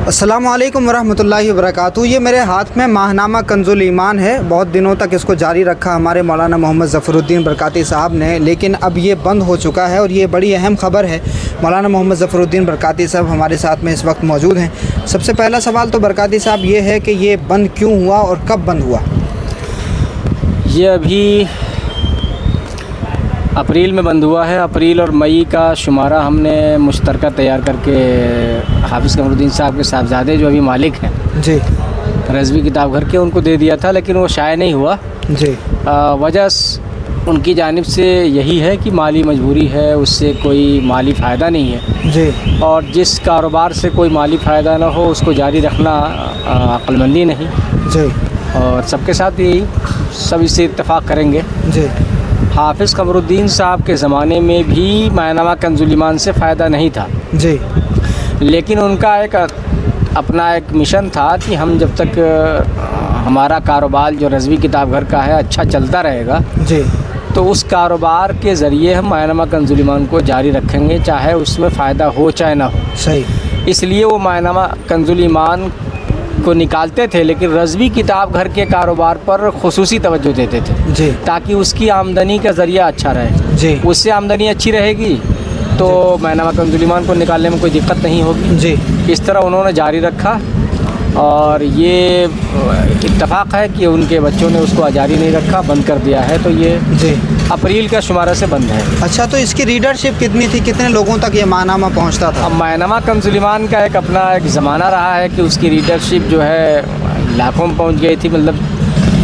السلام علیکم ورحمۃ اللہ وبرکاتہ۔ یہ میرے ہاتھ میں ماہنامہ کنز الایمان ہے۔ بہت دنوں تک اس کو جاری رکھا ہمارے مولانا محمد ظفر الدین برکاتی صاحب نے، لیکن اب یہ بند ہو چکا ہے اور یہ بڑی اہم خبر ہے۔ مولانا محمد ظفر الدین برکاتی صاحب ہمارے ساتھ میں اس وقت موجود ہیں۔ سب سے پہلا سوال تو برکاتی صاحب یہ ہے کہ یہ بند کیوں ہوا اور کب بند ہوا؟ یہ ابھی اپریل میں بند ہوا ہے۔ اپریل اور مئی کا شمارہ ہم نے مشترکہ تیار کر کے حافظ قمر الدین صاحب کے صاحبزادے جو ابھی مالک ہیں جی رضوی کتاب گھر کے، ان کو دے دیا تھا، لیکن وہ شائع نہیں ہوا۔ جی وجہ ان کی جانب سے یہی ہے کہ مالی مجبوری ہے، اس سے کوئی مالی فائدہ نہیں ہے جی اور جس کاروبار سے کوئی مالی فائدہ نہ ہو اس کو جاری رکھنا عقل مندی نہیں، جی اور سب کے ساتھ یہی سب اس سے اتفاق کریں گے۔ جی حافظ قمر الدین صاحب کے زمانے میں بھی ماہنامہ کنز الایمان سے فائدہ نہیں تھا، جی لیکن ان کا ایک اپنا ایک مشن تھا کہ ہم جب تک ہمارا کاروبار جو رضوی کتاب گھر کا ہے اچھا چلتا رہے گا، جی تو اس کاروبار کے ذریعے ہم ماہنامہ کنز الایمان کو جاری رکھیں گے، چاہے اس میں فائدہ ہو چاہے نہ ہو۔ صحیح۔ اس لیے وہ ماہنامہ کنز الایمان کو نکالتے تھے، لیکن رضوی کتاب گھر کے کاروبار پر خصوصی توجہ دیتے تھے، جی تاکہ اس کی آمدنی کا ذریعہ اچھا رہے۔ جی اس سے آمدنی اچھی رہے گی تو ماہنامہ کنز الایمان کو نکالنے میں کوئی دقت نہیں ہوگی۔ جی اس طرح انہوں نے جاری رکھا، اور یہ اتفاق ہے کہ ان کے بچوں نے اس کو جاری نہیں رکھا، بند کر دیا ہے، تو یہ جی اپریل کا شمارہ سے بند ہے۔ اچھا، تو اس کی ریڈرشپ کتنی تھی؟ کتنے لوگوں تک یہ ماہنامہ پہنچتا تھا؟ اب ماہنامہ کنز الایمان کا ایک اپنا ایک زمانہ رہا ہے کہ اس کی ریڈرشپ جو ہے لاکھوں میں پہنچ گئی تھی، مطلب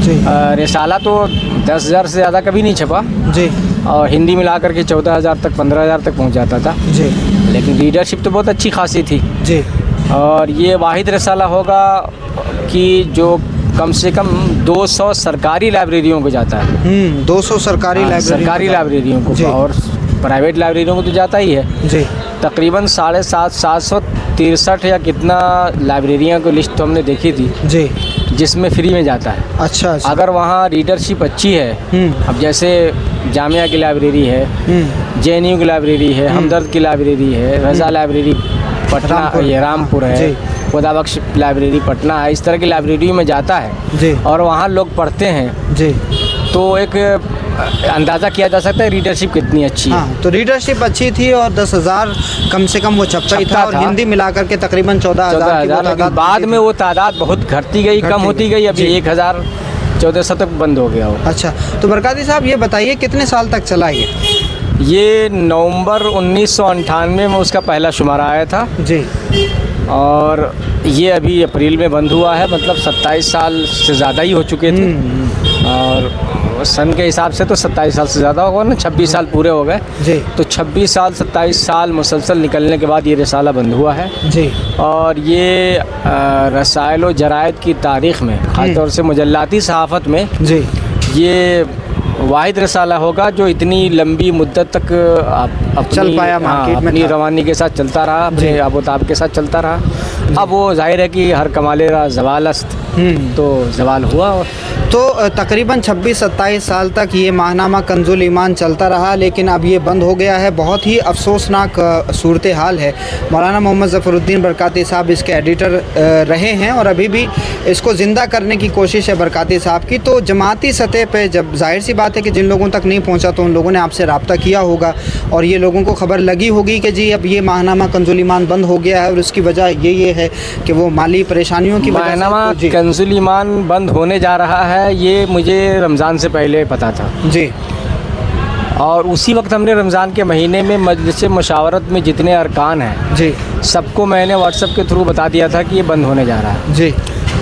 جی رسالہ تو 10,000 سے زیادہ کبھی نہیں چھپا، جی اور ہندی ملا کر کے 14,000 تک 15,000 تک پہنچ جاتا تھا، جی لیکن ریڈرشپ تو بہت اچھی خاصی تھی۔ جی اور یہ واحد رسالہ ہوگا کہ جو کم سے کم 200 سرکاری لائبریریوں کو جاتا ہے۔ 200 سرکاری لائبریریوں کو، جی اور پرائیویٹ لائبریریوں کو تو جاتا ہی ہے۔ جی تقریباً 763 یا کتنا لائبریریاں کو لسٹ تو ہم نے دیکھی تھی، جی جس میں فری میں جاتا ہے۔ اچھا اچھا۔ اگر وہاں ریڈرشپ اچھی ہے، اب جیسے جامعہ کی لائبریری ہے، JNU کی لائبریری ہے، ہمدرد کی لائبریری ہے، رضا لائبریری پٹنہ، یہ رامپور ہے، خدا بخش لائبریری پٹنہ ہے، اس طرح کی لائبریریوں میں جاتا ہے جی اور وہاں لوگ پڑھتے ہیں، جی تو ایک اندازہ کیا جا سکتا ہے ریڈرشپ کتنی اچھی ہے۔ ہاں، تو ریڈرشپ اچھی تھی اور 10,000 کم سے کم وہ چھپتا ہی تھا، اور ہندی ملا کر کے تقریباً 14,000 کی وہ لیکن تعداد بعد میں وہ تعداد بہت گھٹتی گئی، کم ہوتی گئی، ابھی 1,014 تک بند ہو گیا وہ۔ اچھا، تو برکاتی صاحب یہ بتائیے کتنے سال تک چلا یہ نومبر 1998 میں اس کا پہلا شمارہ آیا تھا، جی اور یہ ابھی اپریل میں بند ہوا ہے، مطلب 27 سال سے زیادہ ہی ہو چکے تھے، اور سن کے حساب سے تو 27 سال سے زیادہ ہوگا نا، 26 سال پورے ہو گئے، جی تو 26 سال 27 سال مسلسل نکلنے کے بعد یہ رسالہ بند ہوا ہے۔ جی اور یہ رسائل و جرائد کی تاریخ میں، خاص طور سے مجلاتی صحافت میں، جی یہ واحد رسالہ ہوگا جو اتنی لمبی مدت تک چل پایا، مارکیٹ میں اپنی روانی کے ساتھ چلتا رہا، اپنے آب و تاب کے ساتھ چلتا رہا۔ اب وہ ظاہر ہے کہ ہر کمال را زوال است، تو زوال ہوا۔ تو تقریباً 26-27 سال تک یہ ماہنامہ کنز الایمان چلتا رہا، لیکن اب یہ بند ہو گیا ہے۔ بہت ہی افسوسناک صورتحال ہے۔ مولانا محمد ظفر الدین برکاتی صاحب اس کے ایڈیٹر رہے ہیں، اور ابھی بھی اس کو زندہ کرنے کی کوشش ہے برکاتی صاحب کی۔ تو جماعتی سطح پہ جب ظاہر سی بات ہے کہ جن لوگوں تک نہیں پہنچا تو ان لوگوں نے آپ سے رابطہ کیا ہوگا، اور یہ لوگوں کو خبر لگی ہوگی کہ جی اب یہ ماہنامہ کنز الایمان بند ہو گیا ہے، اور اس کی وجہ یہ ہے کہ وہ مالی پریشانیوں کی وجہ سے ماہنامہ کنز الایمان بند ہونے جا رہا ہے، یہ مجھے رمضان سے پہلے پتا تھا، جی، اور اسی وقت ہم نے رمضان کے مہینے میں مجلس مشاورت میں جتنے ارکان ہیں، جی، سب کو میں نے واٹس ایپ کے تھرو بتا دیا تھا کہ یہ بند ہونے جا رہا ہے۔ جی،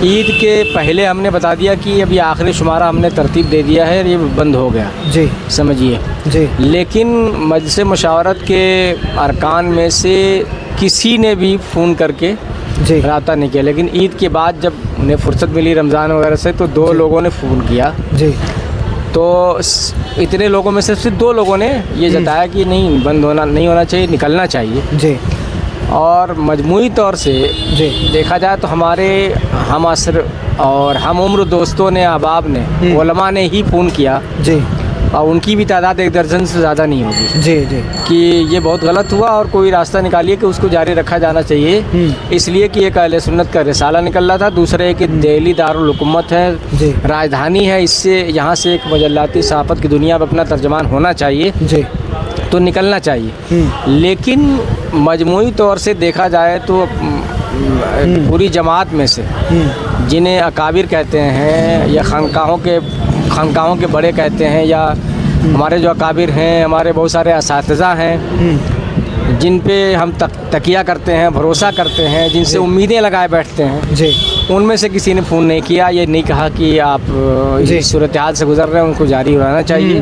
عید کے پہلے ہم نے بتا دیا کہ اب یہ آخری شمارہ ہم نے ترتیب دے دیا ہے، یہ بند ہو گیا، جی، سمجھیے۔ جی، لیکن مجلس مشاورت کے ارکان میں سے کسی نے بھی فون کر کے جی، رابطہ نہیں کیا، لیکن عید کے بعد جب انہیں فرصت ملی رمضان وغیرہ سے، تو 2 لوگوں نے فون کیا، جی، تو اتنے لوگوں میں سے صرف 2 لوگوں نے یہ جتایا کہ نہیں، بند نہیں ہونا چاہیے، نکلنا چاہیے۔ جی، اور مجموعی طور سے جی، دیکھا جائے تو ہمارے ہم عصر اور ہم عمر دوستوں نے، احباب نے، علماء نے ہی فون کیا، جی، اور ان کی بھی تعداد 1 درجن سے زیادہ نہیں ہوگی جی جی کہ یہ بہت غلط ہوا اور کوئی راستہ نکالیے کہ اس کو جاری رکھا جانا چاہیے، اس لیے کہ ایک اہل سنت کا رسالہ نکل رہا تھا، دوسرے کہ دہلی دارالحکومت ہے، جی راجدھانی ہے، اس سے یہاں سے ایک مجلاتی صحافت کی دنیا میں اپنا ترجمان ہونا چاہیے جی تو نکلنا چاہیے، لیکن مجموعی طور سے دیکھا جائے تو پوری جماعت میں سے جنہیں اکابر کہتے ہیں یا خانقاہوں کے بڑے کہتے ہیں، یا ہمارے جو اکابر ہیں، ہمارے بہت سارے اساتذہ ہیں جن پہ ہم تکیہ کرتے ہیں، بھروسہ کرتے ہیں، جن سے امیدیں لگائے بیٹھتے ہیں، جی ان میں سے کسی نے فون نہیں کیا، یہ نہیں کہا کہ آپ اس صورتحال سے گزر رہے ہیں، ان کو جاری رہنا چاہیے۔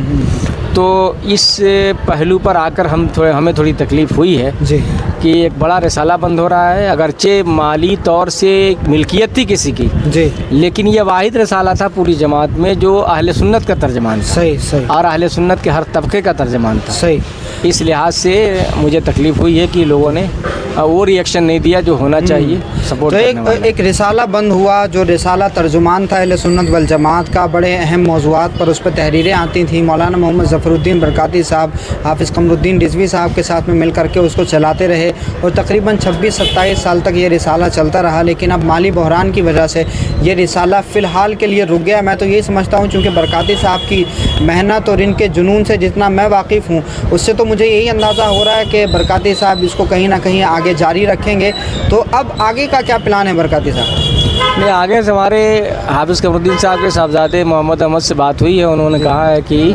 تو اس پہلو پر آ کر ہمیں تھوڑی تکلیف ہوئی ہے جی کہ ایک بڑا رسالہ بند ہو رہا ہے، اگرچہ مالی طور سے ملکیت تھی کسی کی، جی لیکن یہ واحد رسالہ تھا پوری جماعت میں جو اہل سنت کا ترجمان تھا، صحیح صحیح اور اہل سنت کے ہر طبقے کا ترجمان تھا۔ صحیح۔ اس لحاظ سے مجھے تکلیف ہوئی ہے کہ لوگوں نے وہ ریئیکشن نہیں دیا جو ہونا چاہیے سپورٹ تو کرنے والا۔ ایک رسالہ بند ہوا، جو رسالہ ترجمان تھا اہل سنت والجماعت کا، بڑے اہم موضوعات پر اس پہ تحریریں آتی تھیں، مولانا محمد ظفر الدین برکاتی صاحب حافظ قمر الدین رضوی صاحب کے ساتھ میں مل کر کے اس کو چلاتے رہے، اور تقریباً 26-27 سال تک یہ رسالہ چلتا رہا، لیکن اب مالی بحران کی وجہ سے یہ رسالہ فی الحال کے لیے رک گیا۔ میں تو یہی سمجھتا ہوں چونکہ برکاتی صاحب کی محنت اور ان کے جنون سے جتنا میں واقف ہوں، اس سے تو مجھے یہی اندازہ ہو رہا ہے کہ برکاتی صاحب اس کو کہیں نہ کہیں آگے جاری رکھیں گے۔ تو اب آگے کا کیا پلان ہے برکاتی صاحب؟ نہیں، آگے سے ہمارے حافظ قمر الدین صاحب کے صاحبزادے محمد احمد سے بات ہوئی ہے، انہوں نے کہا ہے کہ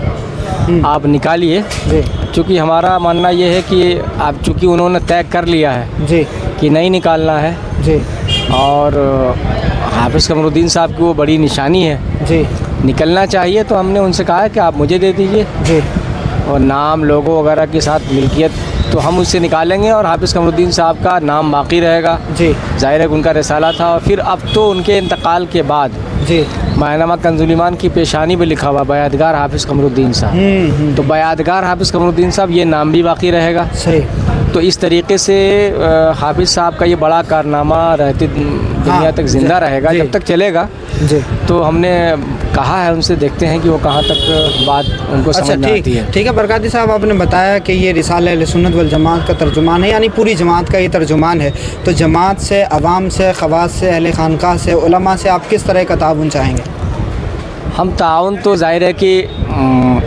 آپ نکالیے، جی چونکہ ہمارا ماننا یہ ہے کہ آپ چونکہ انہوں نے طے کر لیا ہے جی کہ نہیں نکالنا ہے، جی اور حافظ قمر الدین صاحب کی وہ بڑی نشانی ہے، جی نکلنا چاہیے، تو ہم نے ان سے کہا ہے کہ آپ مجھے دے دیجئے، جی اور نام لوگو وغیرہ کے ساتھ ملکیت تو ہم اس سے نکالیں گے، اور حافظ قمر الدین صاحب کا نام باقی رہے گا۔ جی ظاہر ہے کہ ان کا رسالہ تھا، اور پھر اب تو ان کے انتقال کے بعد جی ماہنامہ کنز الایمان کی پیشانی پہ لکھا ہوا بیادگار حافظ قمر الدین صاحب، تو بیادگار حافظ قمر الدین صاحب یہ نام بھی باقی رہے گا۔ صحیح۔ تو اس طریقے سے حافظ صاحب کا یہ بڑا کارنامہ رہتی دنیا تک زندہ رہے گا، جب تک چلے گا۔ جی تو ہم نے کہا ہے ان سے، دیکھتے ہیں کہ وہ کہاں تک بات ان کو سمجھ میں آتی ہے۔ ٹھیک ہے برکاتی صاحب، آپ نے بتایا کہ یہ رسالہ اہل سنت والجماعت کا ترجمان ہے، یعنی پوری جماعت کا یہ ترجمان ہے، تو جماعت سے، عوام سے، خواص سے، اہل خانقاہ سے، علماء سے آپ کس طرح کا تعاون چاہیں گے؟ ہم تعاون تو ظاہر ہے کہ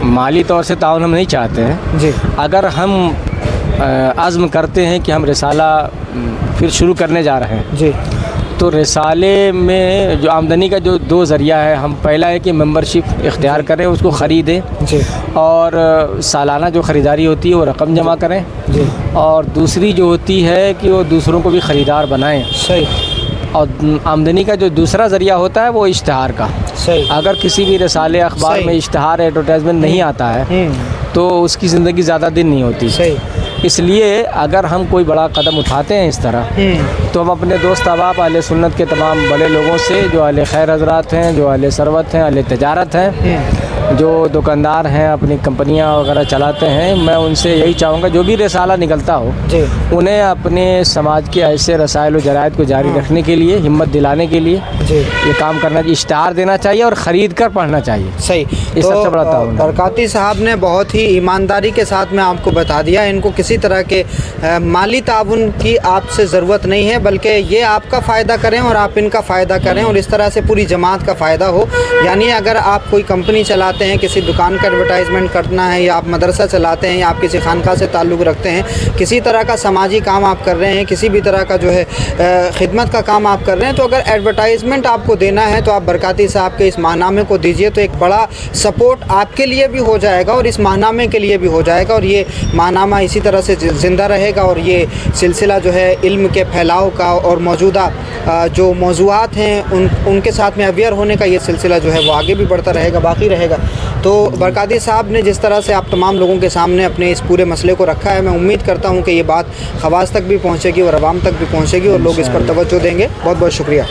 مالی طور سے تعاون ہم نہیں چاہتے ہیں، جی اگر ہم عزم کرتے ہیں کہ ہم رسالہ پھر شروع کرنے جا رہے ہیں، جی تو رسالے میں جو آمدنی کا جو 2 ذریعہ ہے، ہم پہلا ہے کہ ممبرشپ اختیار کریں، اس کو خریدیں، جی اور سالانہ جو خریداری ہوتی ہے وہ رقم جمع کریں، جی اور دوسری جو ہوتی ہے کہ وہ دوسروں کو بھی خریدار بنائیں، صحیح۔ اور آمدنی کا جو دوسرا ذریعہ ہوتا ہے وہ اشتہار کا۔ صحیح۔ اگر کسی بھی رسالے اخبار میں اشتہار ایڈورٹائزمنٹ نہیں آتا ہے تو اس کی زندگی زیادہ دن نہیں ہوتی۔ صحیح۔ اس لیے اگر ہم کوئی بڑا قدم اٹھاتے ہیں اس طرح، تو ہم اپنے دوست احباب اہل سنت کے تمام بڑے لوگوں سے، جو اہل خیر حضرات ہیں، جو اہل ثروت ہیں، اہل تجارت ہیں، جو دکاندار ہیں، اپنی کمپنیاں وغیرہ چلاتے ہیں، میں ان سے یہی چاہوں گا جو بھی رسالہ نکلتا ہو جی انہیں اپنے سماج کے ایسے رسائل و جرائد کو جاری رکھنے کے لیے، ہمت دلانے کے لیے جی یہ کام کرنا چاہیے، اشتہار دینا چاہیے اور خرید کر پڑھنا چاہیے۔ صحیح۔ یہ سب سے بڑا تعاون ہے۔ برکاتی صاحب نے بہت ہی ایمانداری کے ساتھ میں آپ کو بتا دیا، ان کو کسی طرح کے مالی تعاون کی آپ سے ضرورت نہیں ہے، بلکہ یہ آپ کا فائدہ کریں اور آپ ان کا فائدہ کریں، اور اس طرح سے پوری جماعت کا فائدہ ہو۔ یعنی اگر آپ کوئی کمپنی چلاتے ہیں، کسی دکان کا ایڈورٹائزمنٹ کرنا ہے، یا آپ مدرسہ چلاتے ہیں، یا آپ کسی خانقاہ سے تعلق رکھتے ہیں، کسی طرح کا سماجی کام آپ کر رہے ہیں، کسی بھی طرح کا جو ہے خدمت کا کام آپ کر رہے ہیں، تو اگر ایڈورٹائزمنٹ آپ کو دینا ہے تو آپ برکاتی صاحب کے اس ماہنامے کو دیجئے، تو ایک بڑا سپورٹ آپ کے لیے بھی ہو جائے گا اور اس ماہنامے کے لیے بھی ہو جائے گا، اور یہ ماہنامہ اسی طرح سے زندہ رہے گا، اور یہ سلسلہ جو ہے علم کے پھیلاؤ کا اور موجودہ جو موضوعات ہیں ان کے ساتھ میں اویئر ہونے کا یہ سلسلہ جو ہے وہ آگے بھی بڑھتا رہے گا، باقی رہے گا۔ تو برکاتی صاحب نے جس طرح سے آپ تمام لوگوں کے سامنے اپنے اس پورے مسئلے کو رکھا ہے، میں امید کرتا ہوں کہ یہ بات خواص تک بھی پہنچے گی اور عوام تک بھی پہنچے گی اور لوگ اس پر توجہ دیں گے۔ بہت بہت شکریہ۔